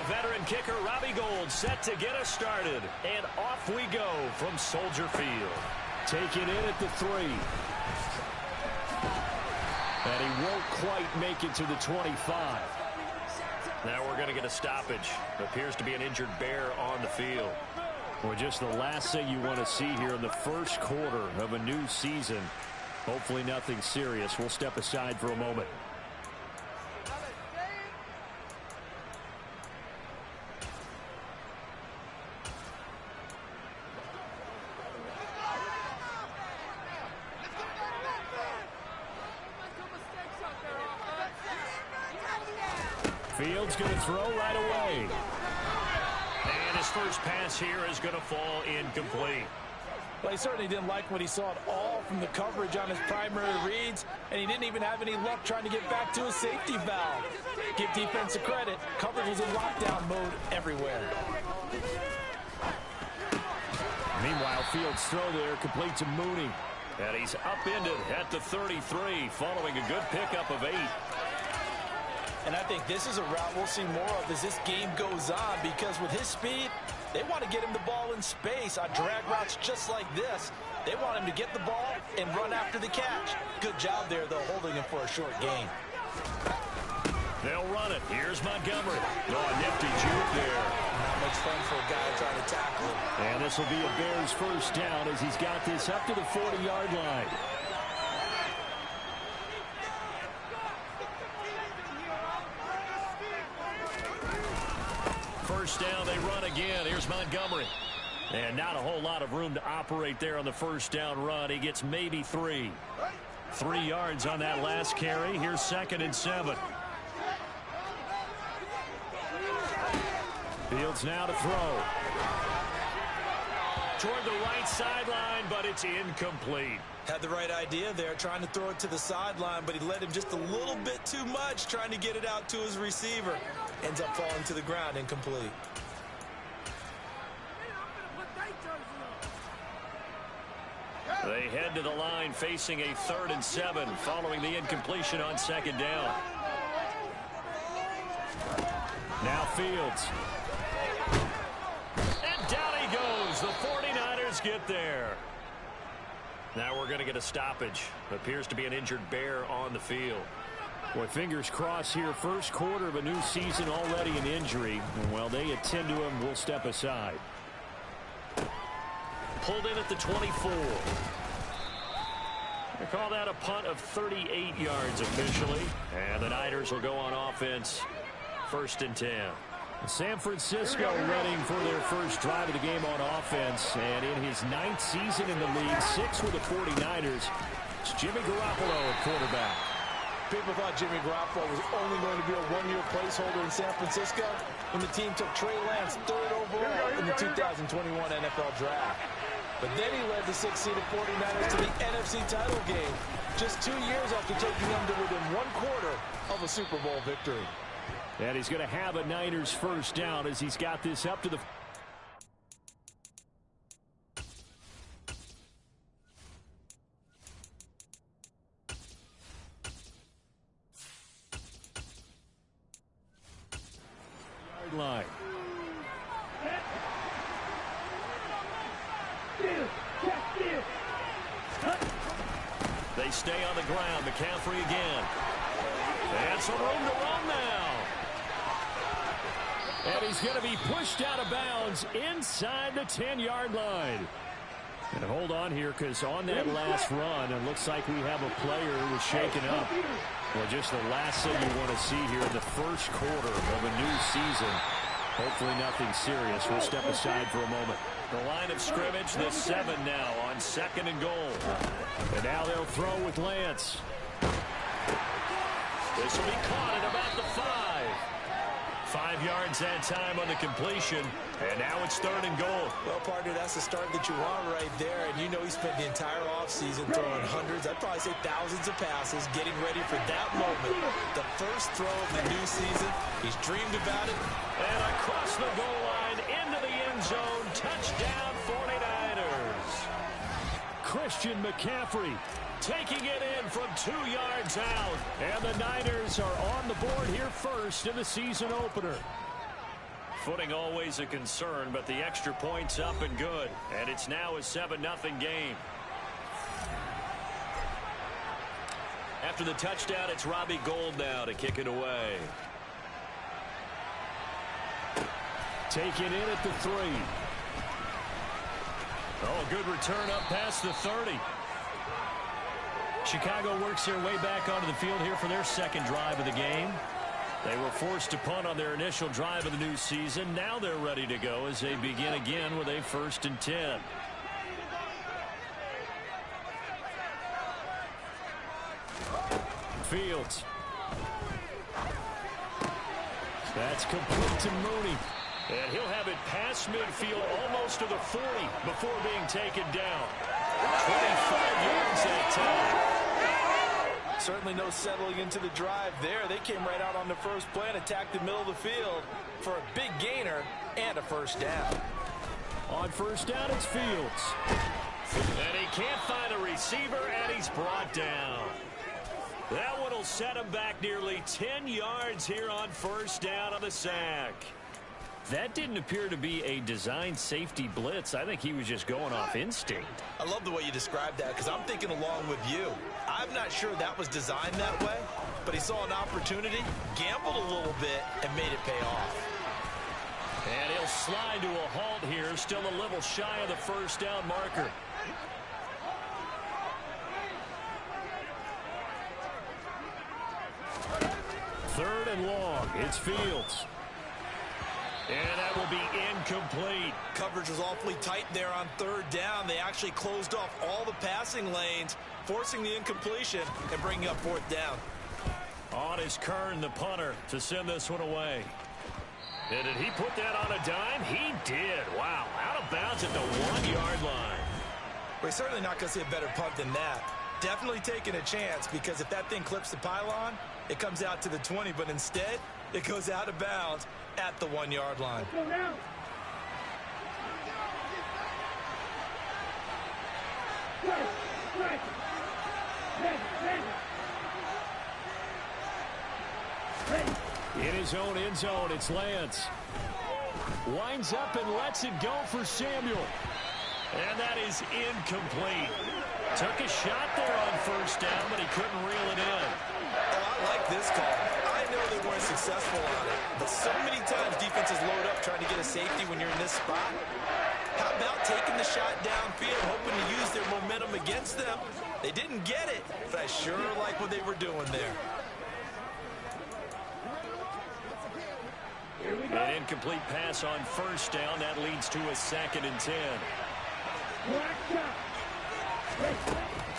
veteran kicker Robbie Gould set to get us started. And off we go from Soldier Field. Taking in at the 3. And he won't quite make it to the 25. Now we're going to get a stoppage. Appears to be an injured bear on the field. Well, just the last thing you want to see here in the first quarter of a new season. Hopefully nothing serious. We'll step aside for a moment. Fields going to throw right away. And his first pass here is going to fall incomplete. Well, he certainly didn't like what he saw at all from the coverage on his primary reads, and he didn't even have any luck trying to get back to his safety valve. Give defense a credit. Coverage was in lockdown mode everywhere. Meanwhile, Fields' throw there complete to Mooney. And he's upended at the 33 following a good pickup of 8. And I think this is a route we'll see more of as this game goes on, because with his speed, they want to get him the ball in space on drag routes just like this. They want him to get the ball and run after the catch. Good job there, though, holding him for a short gain. They'll run it. Here's Montgomery. Oh, a nifty juke there. Not much fun for a guy trying to tackle him. And this will be a Bears first down as he's got this up to the 40-yard line. First down, they run again. Here's Montgomery. And not a whole lot of room to operate there on the first down run. He gets maybe 3. 3 yards on that last carry. Here's 2nd and 7. Fields now to throw. Toward the right sideline, but it's incomplete. Had the right idea there, trying to throw it to the sideline, but he led him just a little bit too much, trying to get it out to his receiver. Ends up falling to the ground, incomplete. They head to the line facing a 3rd and 7 following the incompletion on 2nd down. Now Fields. And down he goes. The 49ers get there. Now we're going to get a stoppage. Appears to be an injured bear on the field. Boy, fingers crossed here. First quarter of a new season, already an injury. And while they attend to him, we'll step aside. Pulled in at the 24. They call that a punt of 38 yards officially. And the Niners will go on offense. 1st and 10. San Francisco running for their first drive of the game on offense. And in his 9th season in the league, 6 with the 49ers, it's Jimmy Garoppolo at quarterback. People thought Jimmy Garoppolo was only going to be a one-year placeholder in San Francisco when the team took Trey Lance 3rd overall in the 2021 NFL Draft. But then he led the 6th-seeded 49ers to the NFC title game just 2 years after taking them to within 1/4 of a Super Bowl victory. And he's going to have a Niners first down as he's got this up to the... line. They stay on the ground. McCaffrey again. And some room to run now. And he's going to be pushed out of bounds inside the 10-yard line. And hold on here, because on that last run, it looks like we have a player who was shaken up. Well, just the last thing you want to see here in the first quarter of a new season. Hopefully nothing serious. We'll step aside for a moment. The line of scrimmage, the 7 now on 2nd and goal. And now they'll throw with Lance. This will be caught at about the 5. 5 yards that time on the completion. And now it's 3rd and goal. Well, partner, that's the start that you want right there. And you know he spent the entire offseason throwing hundreds, I'd probably say thousands of passes, getting ready for that moment. The first throw of the new season. He's dreamed about it. And across the goal line, into the end zone. Touchdown, 49ers. Christian McCaffrey taking it in from 2 yards out. And the Niners are on the board here first in the season opener. Footing always a concern, but the extra point's up and good. And it's now a 7-0 game. After the touchdown, it's Robbie Gould now to kick it away. Taken in at the 3. Oh, good return up past the 30. Chicago works their way back onto the field here for their second drive of the game. They were forced to punt on their initial drive of the new season. Now they're ready to go as they begin again with a 1st and 10. Fields. That's complete to Mooney. And he'll have it past midfield almost to the 40 before being taken down. 25 yards that time. Certainly no settling into the drive there. They came right out on the first play and attacked the middle of the field for a big gainer and a 1st down. On 1st down, it's Fields. And he can't find a receiver, and he's brought down. That one will set him back nearly 10 yards here on 1st down on the sack. That didn't appear to be a design safety blitz. I think he was just going off instinct. I love the way you described that because I'm thinking along with you. I'm not sure that was designed that way, but he saw an opportunity, gambled a little bit, and made it pay off. And he'll slide to a halt here, still a little shy of the 1st down marker. Third and long. It's Fields. And that will be incomplete. Coverage was awfully tight there on 3rd down. They actually closed off all the passing lanes, forcing the incompletion and bringing up 4th down. On is Kern, the punter, to send this one away. And did he put that on a dime? He did. Wow. Out of bounds at the 1-yard line. We're certainly not going to see a better punt than that. Definitely taking a chance because if that thing clips the pylon, it comes out to the 20, but instead it goes out of bounds at the 1-yard line. In his own end zone, it's Lance. Winds up and lets it go for Samuel. And that is incomplete. Took a shot there on 1st down, but he couldn't reel it in. Oh, I like this call. I know they weren't successful on it, but so many times defenses load up trying to get a safety when you're in this spot. How about taking the shot downfield, hoping to use their momentum against them? They didn't get it, but I sure like what they were doing there. An incomplete pass on 1st down. That leads to a 2nd and 10.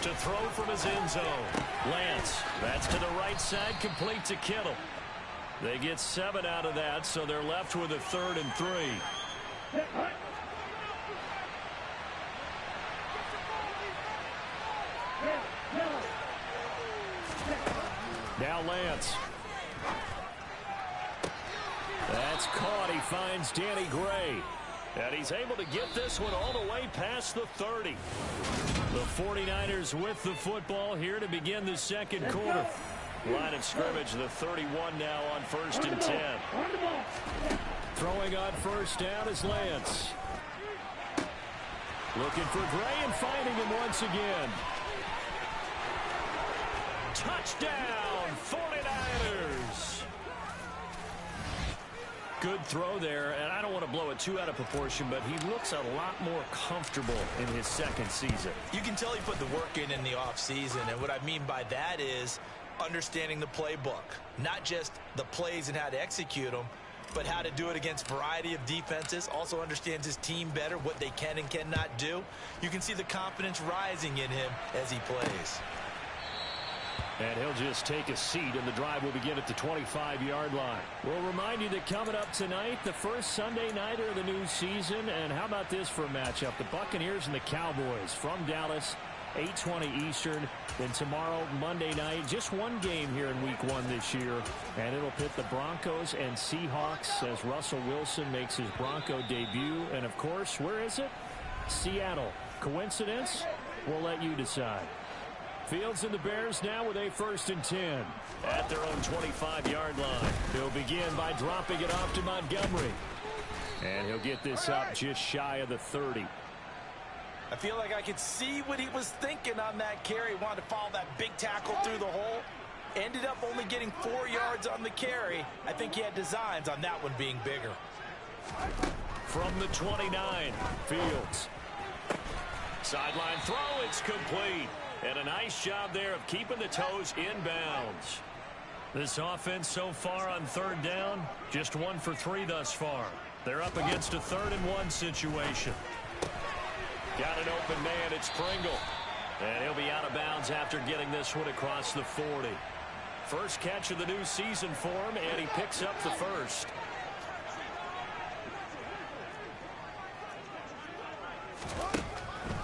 To throw from his end zone. Lance, that's to the right side, complete to Kittle. They get 7 out of that, so they're left with a 3rd and 3. Now Lance. That's caught. He finds Danny Gray. And he's able to get this one all the way past the 30. The 49ers with the football here to begin the 2nd quarter. Line of scrimmage, the 31 now on 1st and 10. Throwing on 1st down is Lance. Looking for Gray and finding him once again. Touchdown, 49ers! Good throw there, and I don't want to blow it too out of proportion, but he looks a lot more comfortable in his 2nd season. You can tell he put the work in the offseason, and what I mean by that is understanding the playbook. Not just the plays and how to execute them, but how to do it against a variety of defenses. Also understands his team better, what they can and cannot do. You can see the confidence rising in him as he plays. And he'll just take a seat, and the drive will begin at the 25-yard line. We'll remind you that coming up tonight, the first Sunday nighter of the new season. And how about this for a matchup? The Buccaneers and the Cowboys from Dallas, 8:20 Eastern. Then tomorrow, Monday night, just one game here in Week 1 this year. And it'll pit the Broncos and Seahawks as Russell Wilson makes his Bronco debut. And, of course, where is it? Seattle. Coincidence? We'll let you decide. Fields and the Bears now with a 1st and 10. At their own 25-yard line. They'll begin by dropping it off to Montgomery. And he'll get this up just shy of the 30. I feel like I could see what he was thinking on that carry. He wanted to follow that big tackle through the hole. Ended up only getting 4 yards on the carry. I think he had designs on that one being bigger. From the 29, Fields. Sideline throw, it's complete. And a nice job there of keeping the toes inbounds. This offense so far on third down, just 1 for 3 thus far. They're up against a 3rd and 1 situation. Got an open man, it's Pringle. And he'll be out of bounds after getting this one across the 40. First catch of the new season for him, and he picks up the first.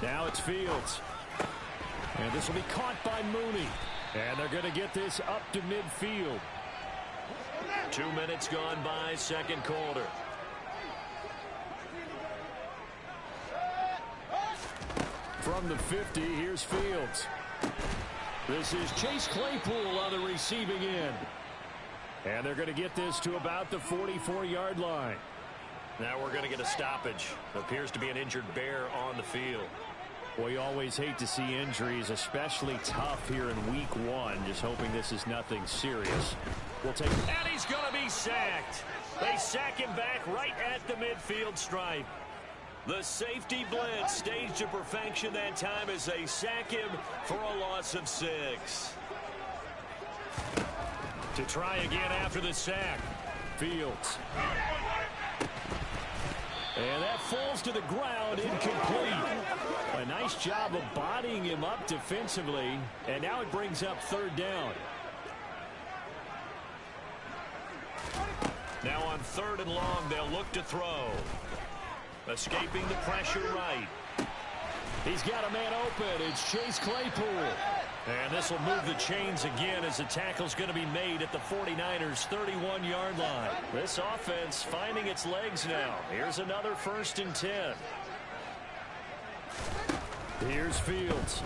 Now it's Fields. And this will be caught by Mooney. And they're going to get this up to midfield. 2 minutes gone by, second quarter. From the 50, here's Fields. This is Chase Claypool on the receiving end. And they're going to get this to about the 44-yard line. Now we're going to get a stoppage. Appears to be an injured Bear on the field. We always hate to see injuries, especially tough here in week 1. Just hoping this is nothing serious. We'll take. And he's going to be sacked. They sack him back right at the midfield stripe. The safety blitz staged to perfection that time as they sack him for a loss of 6. To try again after the sack, Fields. And that falls to the ground, incomplete. A nice job of bodying him up defensively, and now it brings up 3rd down. Now on 3rd and long, they'll look to throw. Escaping the pressure right. He's got a man open. It's Chase Claypool. And this will move the chains again as the tackle's going to be made at the 49ers' 31-yard line. This offense finding its legs now. Here's another 1st and 10. Here's Fields.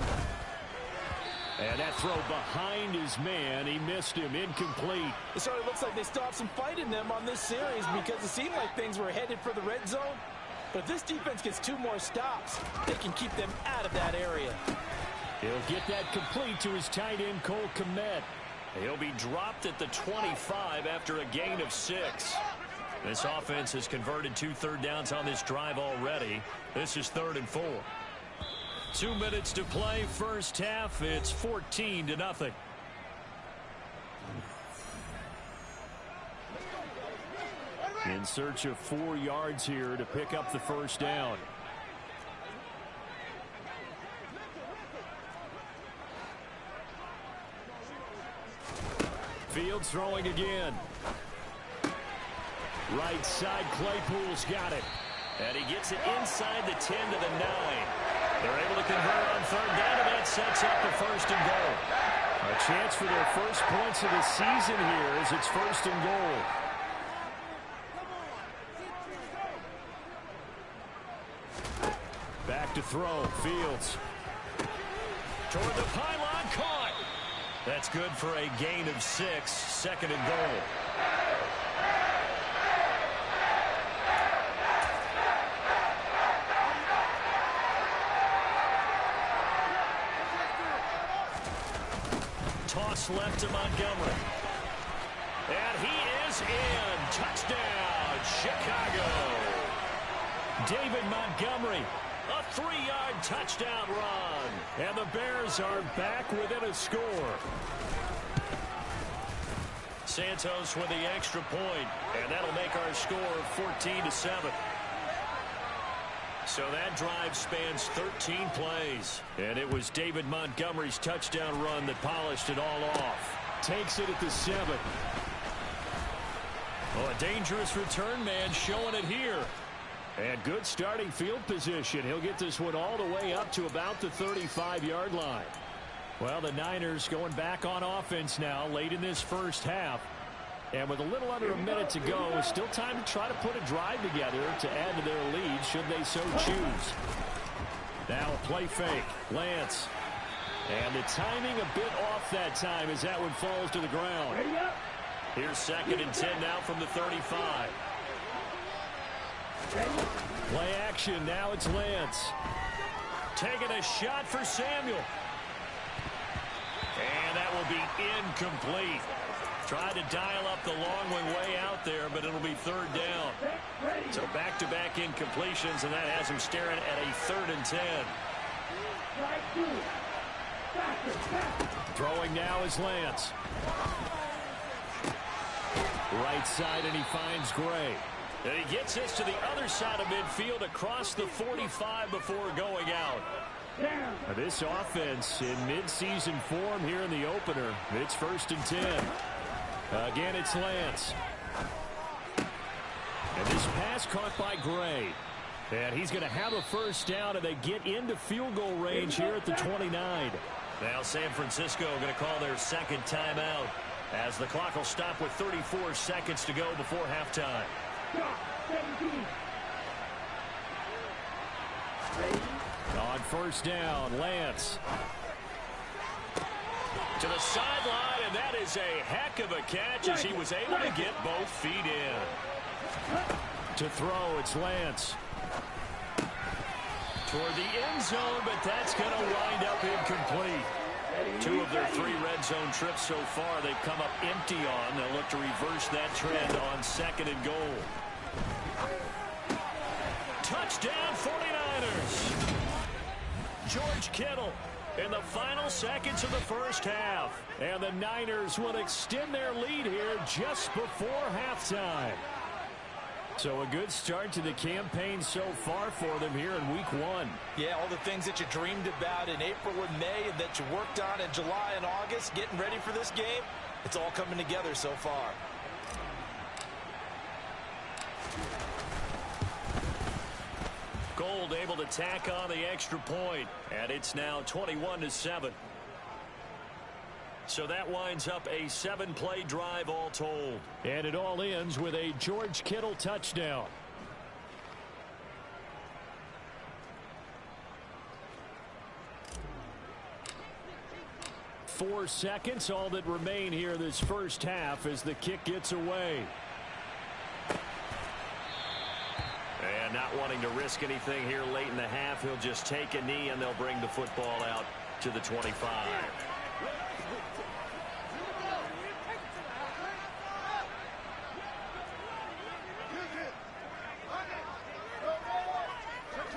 And that throw behind his man. He missed him. Incomplete. It sort of looks like they still have some fight in them on this series because it seemed like things were headed for the red zone. But if this defense gets 2 more stops, they can keep them out of that area. He'll get that complete to his tight end, Cole Kmet. He'll be dropped at the 25 after a gain of 6. This offense has converted 2 third downs on this drive already. This is 3rd and 4. 2 minutes to play, first half. It's 14-0. In search of 4 yards here to pick up the first down. Fields throwing again. Right side, Claypool's got it. And he gets it inside the 10 to the 9. They're able to convert on 3rd down, and that sets up the 1st and goal. A chance for their first points of the season here as it's 1st and goal. Back to throw, Fields. Toward the pylon, caught. That's good for a gain of 6, 2nd and goal. Toss left to Montgomery. And he is in. Touchdown, Chicago. David Montgomery. A 3-yard touchdown run. And the Bears are back within a score. Santos with the extra point, and that'll make our score 14-7. So that drive spans 13 plays. And it was David Montgomery's touchdown run that polished it all off. Takes it at the 7. Oh, a dangerous return man showing it here. And good starting field position. He'll get this one all the way up to about the 35-yard line. Well, the Niners going back on offense now late in this first half. And with a little under a minute to go, still time to try to put a drive together to add to their lead should they so choose. Now a play fake. Lance. And the timing a bit off that time as that one falls to the ground. Here's 2nd and 10 now from the 35. Play action. Now it's Lance. Taking a shot for Samuel. And that will be incomplete. Tried to dial up the long way out there, but it'll be third down. So back-to-back incompletions, and that has him staring at a 3rd and 10. Throwing now is Lance. Right side, and he finds Gray. And he gets this to the other side of midfield across the 45 before going out. This offense in midseason form here in the opener. It's 1st and 10. Again, it's Lance. And this pass caught by Gray. And he's going to have a first down, and they get into field goal range here at the 29. Now San Francisco going to call their 2nd timeout as the clock will stop with 34 seconds to go before halftime. On first down, Lance. To the sideline, and that is a heck of a catch as he was able to get both feet in. To throw, it's Lance. Toward the end zone, but that's going to wind up incomplete. 2 of their 3 red zone trips so far they've come up empty on. They'll look to reverse that trend on 2nd and goal. Touchdown 49ers. George Kittle in the final seconds of the first half. And the Niners will extend their lead here just before halftime. So a good start to the campaign so far for them here in week 1. Yeah, all the things that you dreamed about in April and May and that you worked on in July and August, getting ready for this game, it's all coming together so far. Gold able to tack on the extra point, and it's now 21-7. So that winds up a 7-play drive all told. And it all ends with a George Kittle touchdown. Four seconds, all that remain here this first half as the kick gets away. And not wanting to risk anything here late in the half, he'll just take a knee and they'll bring the football out to the 25.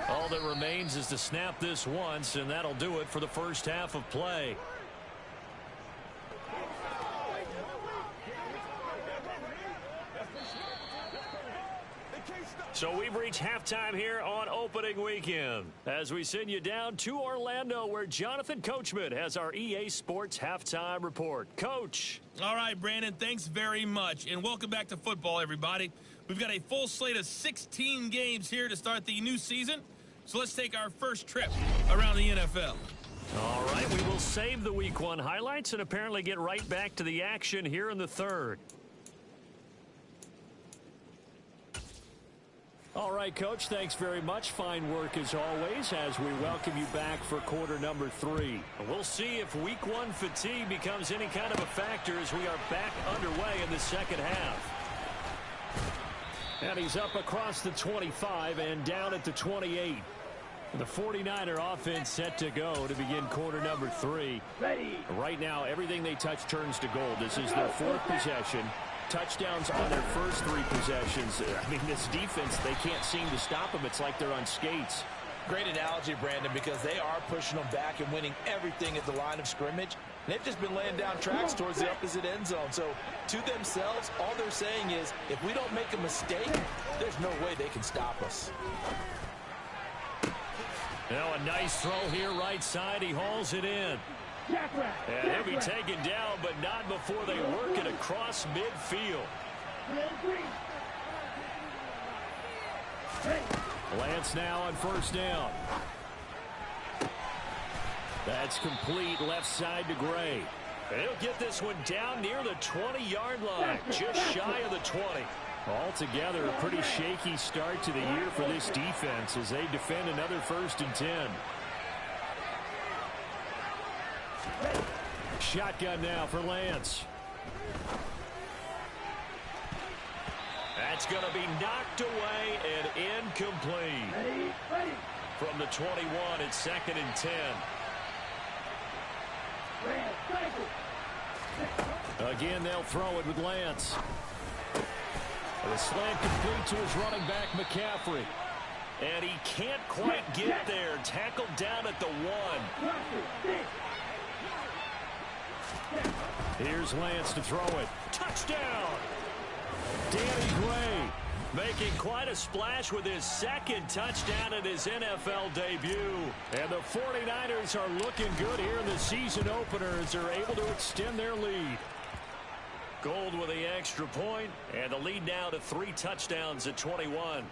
All that remains is to snap this once, and that'll do it for the first half of play. So we've reached halftime here on opening weekend as we send you down to Orlando, where Jonathan Coachman has our EA Sports halftime report. Coach. All right, Brandon, thanks very much, and welcome back to football, everybody. We've got a full slate of 16 games here to start the new season, so let's take our first trip around the NFL. All right, we will save the Week 1 highlights and apparently get right back to the action here in the third. All right, Coach, thanks very much. Fine work as always as we welcome you back for quarter number 3. We'll see if Week 1 fatigue becomes any kind of a factor as we are back underway in the second half. And he's up across the 25 and down at the 28. The 49er offense set to go to begin quarter number 3. Right now, everything they touch turns to gold. This is their 4th possession. Touchdowns on their first 3 possessions. I mean, this defense, they can't seem to stop them. It's like they're on skates. Great analogy, Brandon, because they are pushing them back and winning everything at the line of scrimmage. They've just been laying down tracks towards the opposite end zone. So to themselves, all they're saying is, if we don't make a mistake, there's no way they can stop us. Now a nice throw here right side. He hauls it in. And he'll be taken down, but not before they work it across midfield. Lance now on first down. That's complete left side to Gray. And he'll get this one down near the 20-yard line, just shy of the 20. Altogether, a pretty shaky start to the year for this defense as they defend another 1st and 10. Shotgun now for Lance. That's going to be knocked away and incomplete. From the 21, it's 2nd and 10. Again, they'll throw it with Lance. The slant complete to his running back, McCaffrey. And he can't quite get there. Tackled down at the 1. Here's Lance to throw it. Touchdown! Danny Gray making quite a splash with his 2nd touchdown in his NFL debut. And the 49ers are looking good here in the season opener as they're able to extend their lead. Gold with the extra point, and the lead now to 3 touchdowns at 21.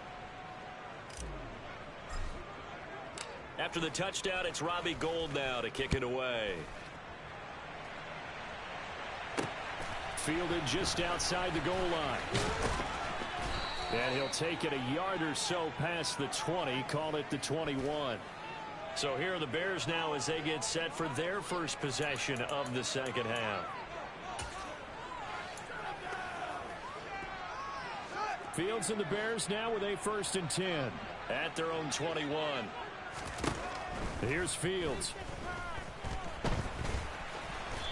After the touchdown, it's Robbie Gould now to kick it away. Fielded just outside the goal line. And he'll take it a yard or so past the 20, call it the 21. So here are the Bears now as they get set for their first possession of the second half. Fields and the Bears now with a 1st and 10 at their own 21. Here's Fields.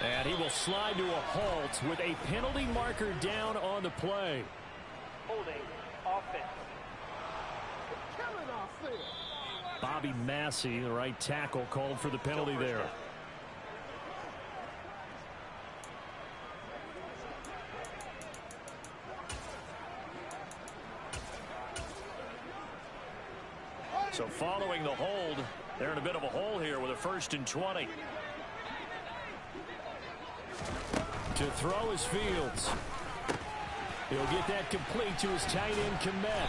And he will slide to a halt with a penalty marker down on the play. Holding offense. Bobby Massey, the right tackle, called for the penalty there. So following the hold, they're in a bit of a hole here with a 1st and 20. To throw is Fields. He'll get that complete to his tight end, Kmet.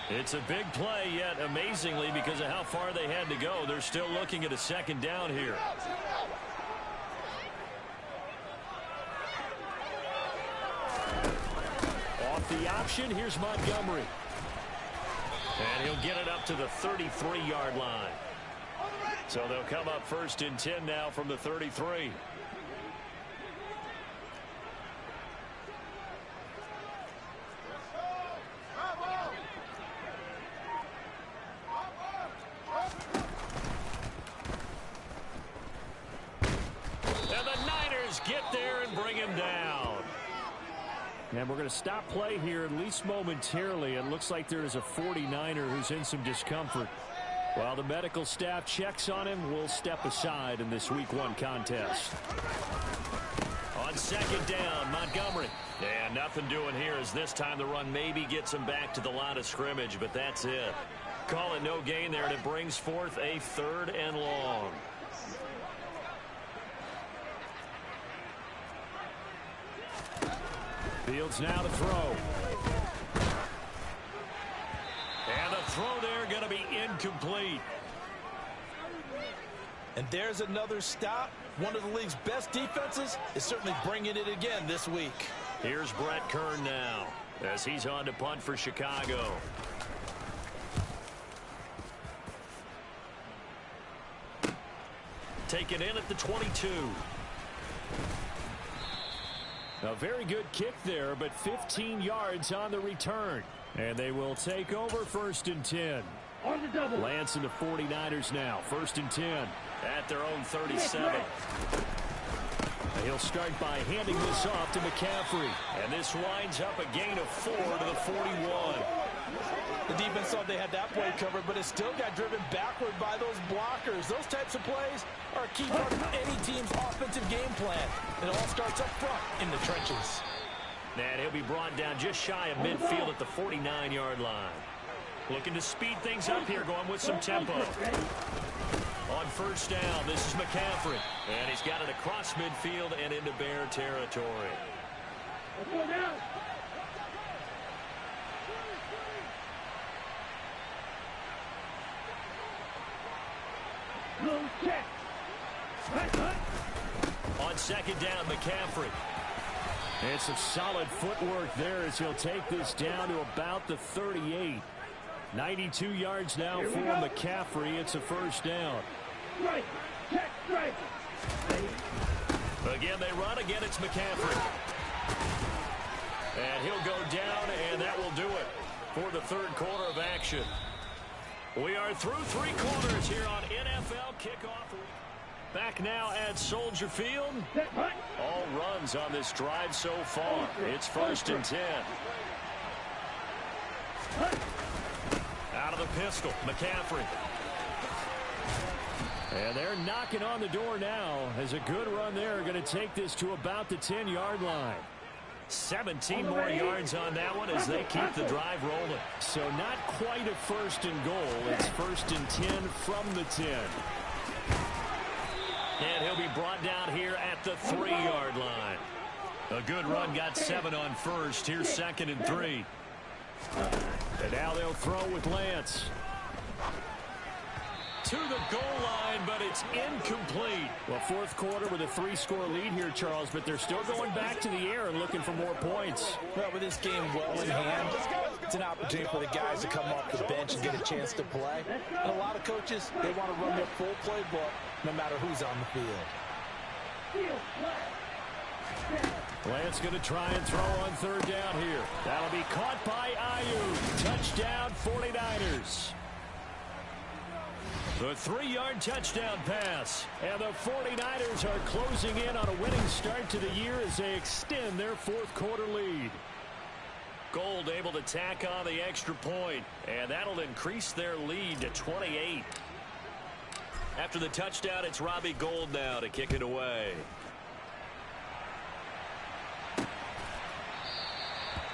It's a big play, yet amazingly, because of how far they had to go, they're still looking at a 2nd down here. Off the option, here's Montgomery. And he'll get it up to the 33-yard line. So they'll come up 1st and 10 now from the 33. And the Niners get there and bring him down. And we're going to stop play here, at least momentarily. It looks like there is a 49er who's in some discomfort. While the medical staff checks on him, we'll step aside in this Week 1 contest. On 2nd down, Montgomery. And nothing doing here as this time the run maybe gets him back to the line of scrimmage, but that's it. Call it no gain there, and it brings forth a 3rd and long. Fields now to throw. And the throw there going to be incomplete. And there's another stop. One of the league's best defenses is certainly bringing it again this week. Here's Brett Kern now as he's on to punt for Chicago. Taken in at the 22. A very good kick there, but 15 yards on the return. And they will take over 1st and 10. On the double. Lance and the 49ers now. 1st and 10 at their own 37. He'll start by handing this off to McCaffrey. And this winds up a gain of 4 to the 41. The defense thought they had that play covered, but it still got driven backward by those blockers. Those types of plays are a key part of any team's offensive game plan. It all starts up front in the trenches. And he'll be brought down just shy of midfield at the 49-yard line. Looking to speed things up here, going with some tempo. On 1st down, this is McCaffrey. And he's got it across midfield and into Bear territory. Let's go down. No check. On 2nd down, McCaffrey. And some solid footwork there as he'll take this down to about the 38. 92 yards now for McCaffrey. It's a 1st down. Right. Check. Right. Again, they run. Again, it's McCaffrey. And he'll go down, and that will do it for the third quarter of action. We are through three quarters here on NFL Kickoff. Back now at Soldier Field. All runs on this drive so far. It's 1st and 10. Out of the pistol, McCaffrey. And they're knocking on the door now as a good run there. Going to take this to about the 10-yard line. 17 more yards on that one as they keep the drive rolling. So not quite a 1st and goal. It's 1st and 10 from the 10. And he'll be brought down here at the 3-yard line. A good run, got 7 on first. Here's 2nd and 3. And now they'll throw with Lance. To the goal line, but it's incomplete. Well, 4th quarter with a 3-score lead here, Charles, but they're still going back to the air and looking for more points. Well, with this game well in hand, it's an opportunity for the guys to come off the bench and get a chance to play. And a lot of coaches, they want to run their full playbook no matter who's on the field. Lance going to try and throw on 3rd down here. That'll be caught by Ayuk. Touchdown 49ers. The 3-yard touchdown pass. And the 49ers are closing in on a winning start to the year as they extend their 4th quarter lead. Gold able to tack on the extra point, and that'll increase their lead to 28. After the touchdown, it's Robbie Gould now to kick it away.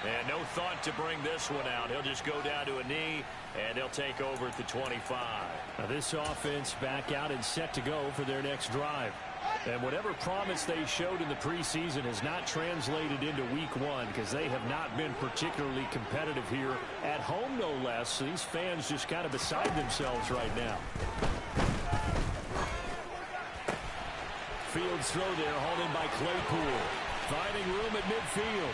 And no thought to bring this one out. He'll just go down to a knee, and they'll take over at the 25. Now this offense back out and set to go for their next drive. And whatever promise they showed in the preseason has not translated into week 1 because they have not been particularly competitive here at home, no less. So these fans just kind of beside themselves right now. Fields throw there, hauled in by Claypool. Finding room at midfield.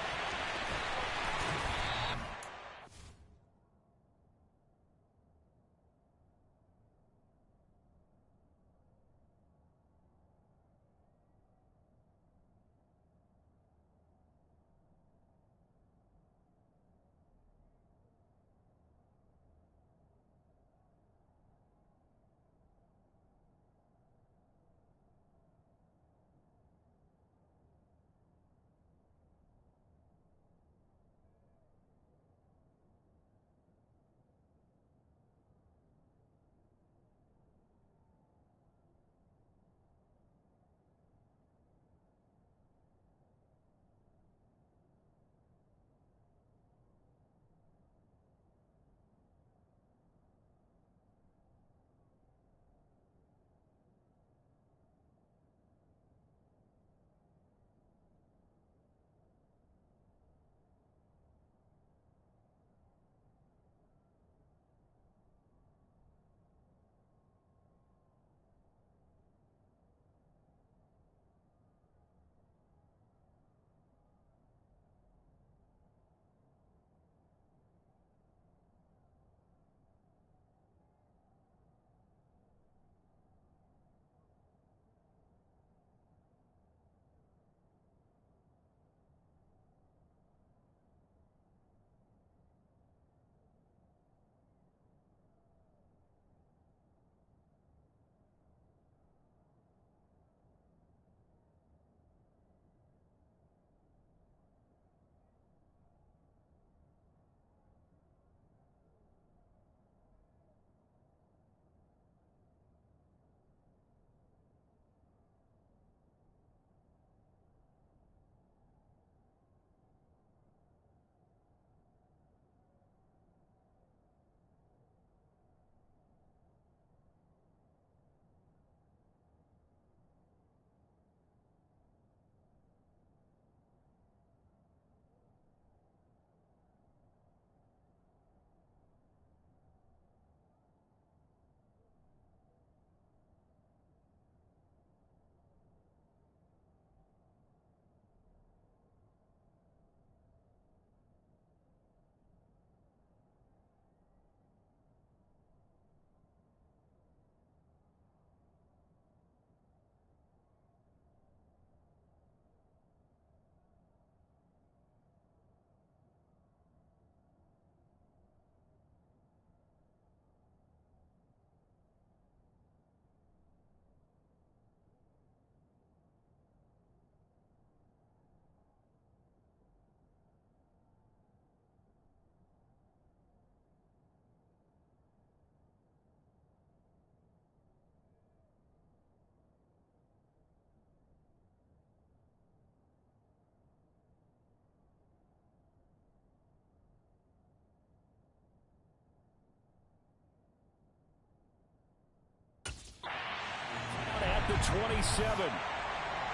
27.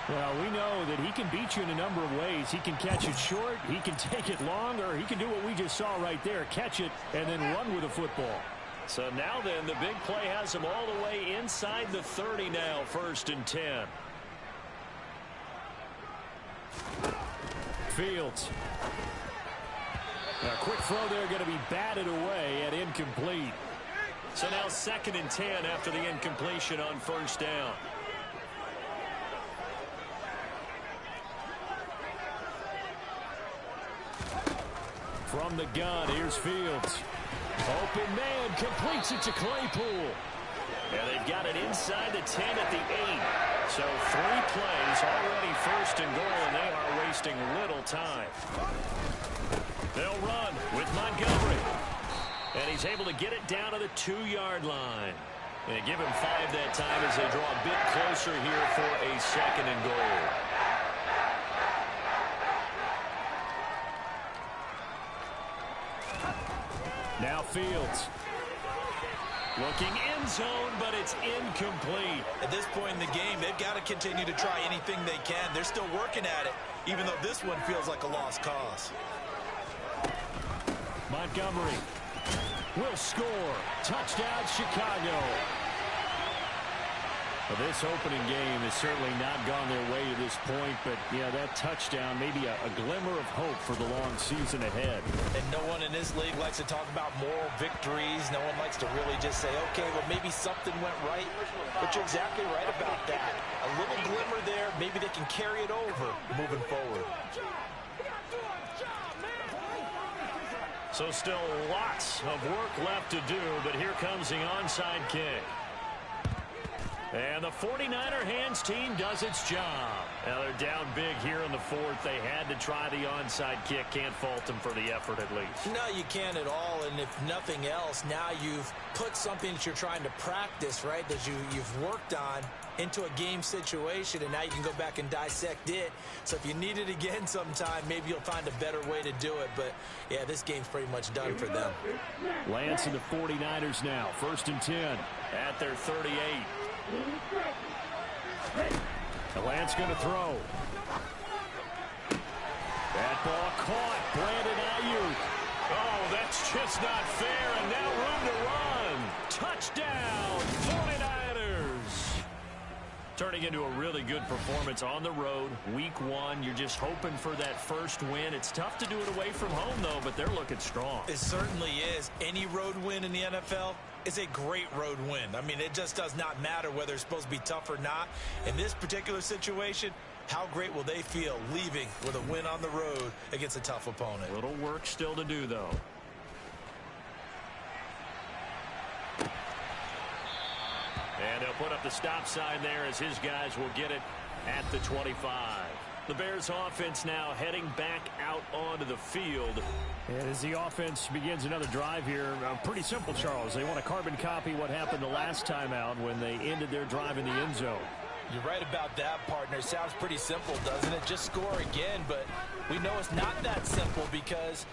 Well, we know that he can beat you in a number of ways. He can catch it short, he can take it long, or he can do what we just saw right there, catch it and then run with the football. So now then, the big play has him all the way inside the 30 now, 1st and 10. Fields. A quick throw there going to be batted away and incomplete. So now 2nd and 10 after the incompletion on 1st down. From the gun, here's Fields. Open man, completes it to Claypool. And they've got it inside the 10 at the 8. So 3 plays already 1st and goal, and they are wasting little time. They'll run with Montgomery. And he's able to get it down to the 2-yard line. And give him 5 that time as they draw a bit closer here for a 2nd and goal. Now Fields. Looking end zone, but it's incomplete. At this point in the game, they've got to continue to try anything they can. They're still working at it, even though this one feels like a lost cause. Montgomery will score. Touchdown, Chicago. Well, this opening game has certainly not gone their way to this point, but yeah, that touchdown may be a glimmer of hope for the long season ahead. And no one in this league likes to talk about moral victories. No one likes to really just say, okay, well, maybe something went right. But you're exactly right about that. A little glimmer there, maybe they can carry it over moving forward. So still lots of work left to do, but here comes the onside kick. And the 49er hands team does its job. Now they're down big here in the 4th. They had to try the onside kick. Can't fault them for the effort at least. No, you can't at all. And if nothing else, now you've put something that you're trying to practice, right, that you've worked on into a game situation, and now you can go back and dissect it. So if you need it again sometime, maybe you'll find a better way to do it. But, yeah, this game's pretty much done for them. Lance and the 49ers now. 1st and 10. At their 38. Lance going to throw. That ball caught. Brandon Ayuk. Oh, that's just not fair, and now room to run. Touchdown, 49ers. Turning into a really good performance on the road. Week 1, you're just hoping for that first win. It's tough to do it away from home, though, but they're looking strong. It certainly is. Any road win in the NFL is a great road win. I mean, it just does not matter whether it's supposed to be tough or not. In this particular situation, how great will they feel leaving with a win on the road against a tough opponent? A little work still to do, though. And they'll put up the stop sign there as his guys will get it at the 25. The Bears offense now heading back out onto the field. And as the offense begins another drive here, pretty simple, Charles. They want to carbon copy what happened the last time out when they ended their drive in the end zone. You're right about that, partner. Sounds pretty simple, doesn't it? Just score again, but we know it's not that simple because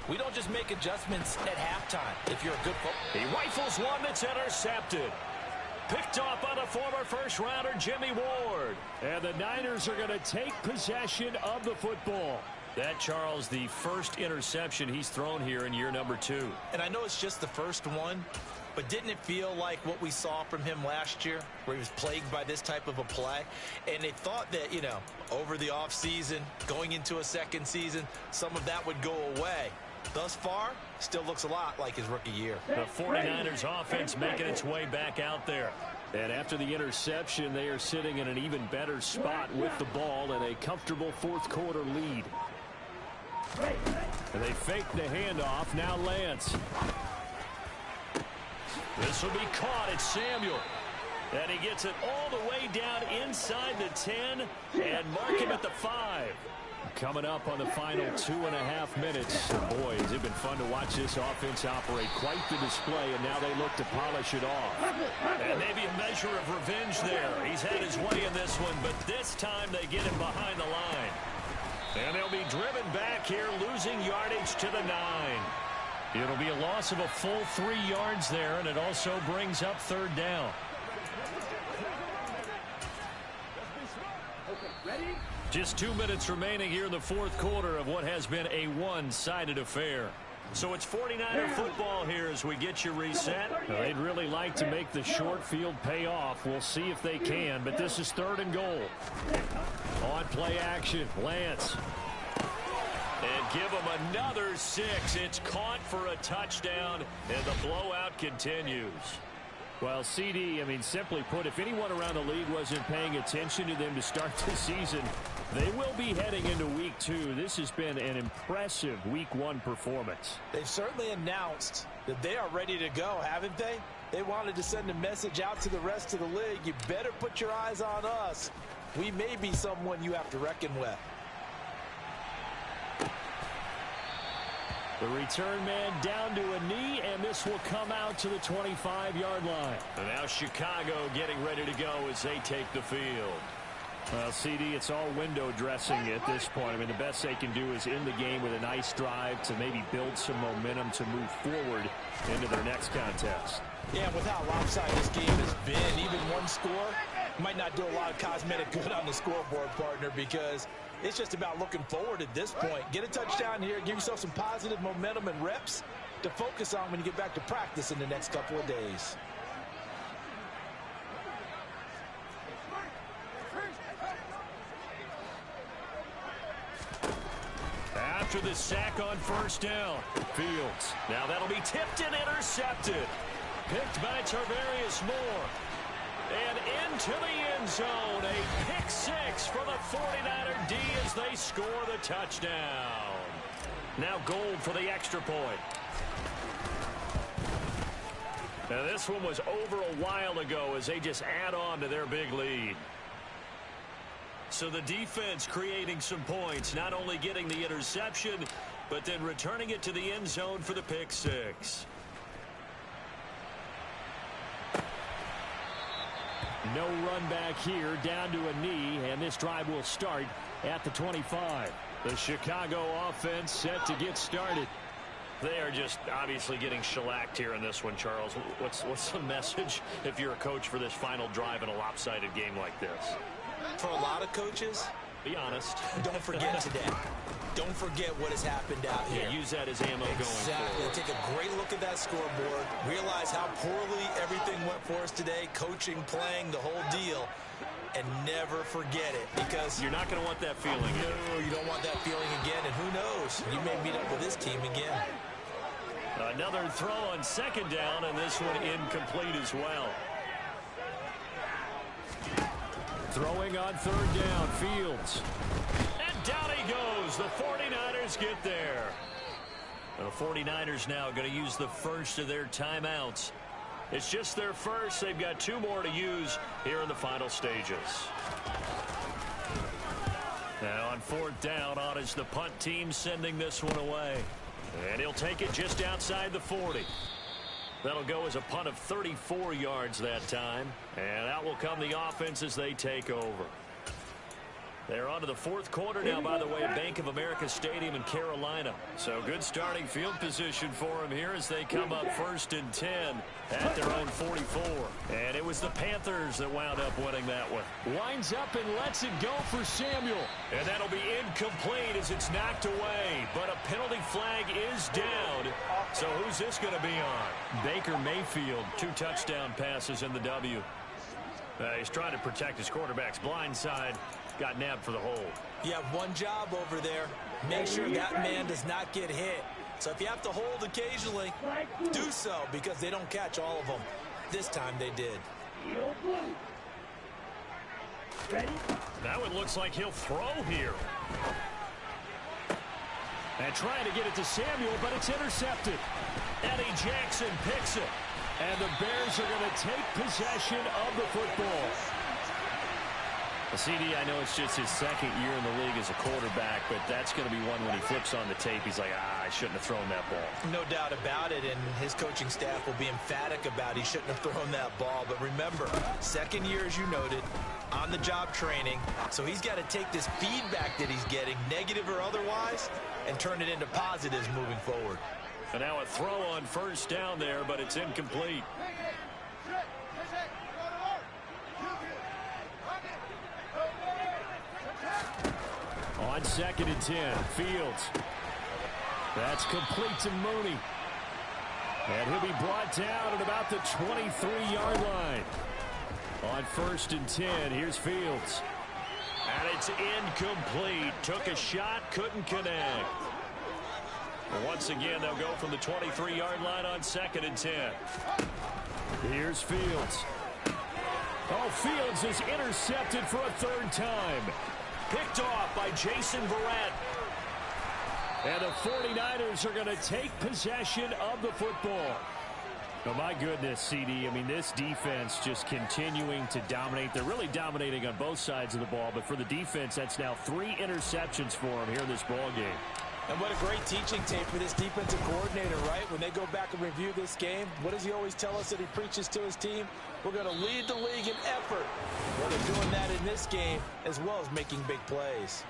we don't just make adjustments at halftime. If you're a good football, he rifles one that's intercepted. Picked off by the former first-rounder Jimmy Ward. And the Niners are going to take possession of the football. That, Charles, the first interception he's thrown here in year number 2. And I know it's just the first one, but didn't it feel like what we saw from him last year, where he was plagued by this type of a play? And they thought that, you know, over the offseason, going into a second season, some of that would go away. Thus far, still looks a lot like his rookie year. The 49ers offense making its way back out there. And after the interception, they are sitting in an even better spot with the ball and a comfortable fourth-quarter lead. And they fake the handoff. Now Lance. This will be caught. It's Samuel. And he gets it all the way down inside the 10 and mark him at the 5. Coming up on the final 2.5 minutes. Boy, has it been fun to watch this offense operate. Quite the display, and now they look to polish it off. And maybe a measure of revenge there. He's had his way in this one, but this time they get him behind the line. And they'll be driven back here, losing yardage to the 9. It'll be a loss of a full 3 yards there, and it also brings up 3rd down. Just 2 minutes remaining here in the fourth quarter of what has been a one-sided affair. So it's 49er football here as we get you reset. Well, they'd really like to make the short field pay off. We'll see if they can, but this is 3rd and goal. On play action, Lance. And give them another 6. It's caught for a touchdown, and the blowout continues. Well, CD, I mean, simply put, if anyone around the league wasn't paying attention to them to start the season, they will be heading into week 2. This has been an impressive week 1 performance. They've certainly announced that they are ready to go, haven't they? They wanted to send a message out to the rest of the league. You better put your eyes on us. We may be someone you have to reckon with. The return man down to a knee, and this will come out to the 25-yard line. And now Chicago getting ready to go as they take the field. Well, CD, it's all window dressing at this point. I mean, the best they can do is end the game with a nice drive to maybe build some momentum to move forward into their next contest. Yeah, with how lopsided this game has been, even one score might not do a lot of cosmetic good on the scoreboard, partner, because it's just about looking forward at this point. Get a touchdown here, give yourself some positive momentum and reps to focus on when you get back to practice in the next couple of days. After the sack on first down, Fields. Now that'll be tipped and intercepted. Picked by Tarvarius Moore. And into the end zone. A pick 6 for the 49er D as they score the touchdown. Now Gold for the extra point. Now this one was over a while ago as they just add on to their big lead. So the defense creating some points, not only getting the interception, but then returning it to the end zone for the pick 6. No run back here, down to a knee, and this drive will start at the 25. The Chicago offense set to get started. They are just obviously getting shellacked here in this one, Charles. What's the message if you're a coach for this final drive in a lopsided game like this? For a lot of coaches, be honest. Don't forget today. Don't forget what has happened out here. Yeah, use that as ammo going forward. Take a great look at that scoreboard. Realize how poorly everything went for us today. Coaching, playing, the whole deal. And never forget it, because you're not going to want that feeling again. No, you don't want that feeling again. And who knows? You may meet up with this team again. Another throw on second down, and this one incomplete as well. Throwing on third down, Fields. And down he goes. The 49ers get there. The 49ers now going to use the first of their timeouts. It's just their first. They've got 2 more to use here in the final stages. Now on fourth down, on is the punt team sending this one away. And he'll take it just outside the 40. That'll go as a punt of 34 yards that time. And out will come the offense as they take over. They're on to the fourth quarter now, by the way, at Bank of America Stadium in Carolina. So good starting field position for them here as they come up 1st and 10 at their own 44. And it was the Panthers that wound up winning that one. Winds up and lets it go for Samuel. And that'll be incomplete as it's knocked away. But a penalty flag is down. So who's this going to be on? Baker Mayfield, 2 touchdown passes in the W. He's trying to protect his quarterback's blind side. Got nabbed for the hold. You have one job over there. Make sure that man does not get hit. So if you have to hold occasionally, do so, because they don't catch all of them. This time they did. That one looks like he'll throw here. And trying to get it to Samuel, but it's intercepted. Eddie Jackson picks it. And the Bears are going to take possession of the football. CD, I know it's just his second year in the league as a quarterback, but that's going to be one when he flips on the tape. He's like, I shouldn't have thrown that ball. No doubt about it, and his coaching staff will be emphatic about he shouldn't have thrown that ball. But remember, second year, as you noted, on-the-job training. So he's got to take this feedback that he's getting, negative or otherwise, and turn it into positives moving forward. And now a throw on first down there, but it's incomplete. On 2nd and 10, Fields. That's complete to Mooney. And he'll be brought down at about the 23-yard line. On 1st and 10, here's Fields. And it's incomplete. Took a shot, couldn't connect. Once again, they'll go from the 23-yard line on 2nd and 10. Here's Fields. Oh, Fields is intercepted for a 3rd time. Picked off by Jason Verrett. And the 49ers are going to take possession of the football. Oh, my goodness, CD. I mean, this defense just continuing to dominate. They're really dominating on both sides of the ball. But for the defense, that's now 3 interceptions for them here in this ball game. And what a great teaching tape for this defensive coordinator, right? When they go back and review this game, what does he always tell us that he preaches to his team? We're going to lead the league in effort. Well, they're doing that in this game as well as making big plays.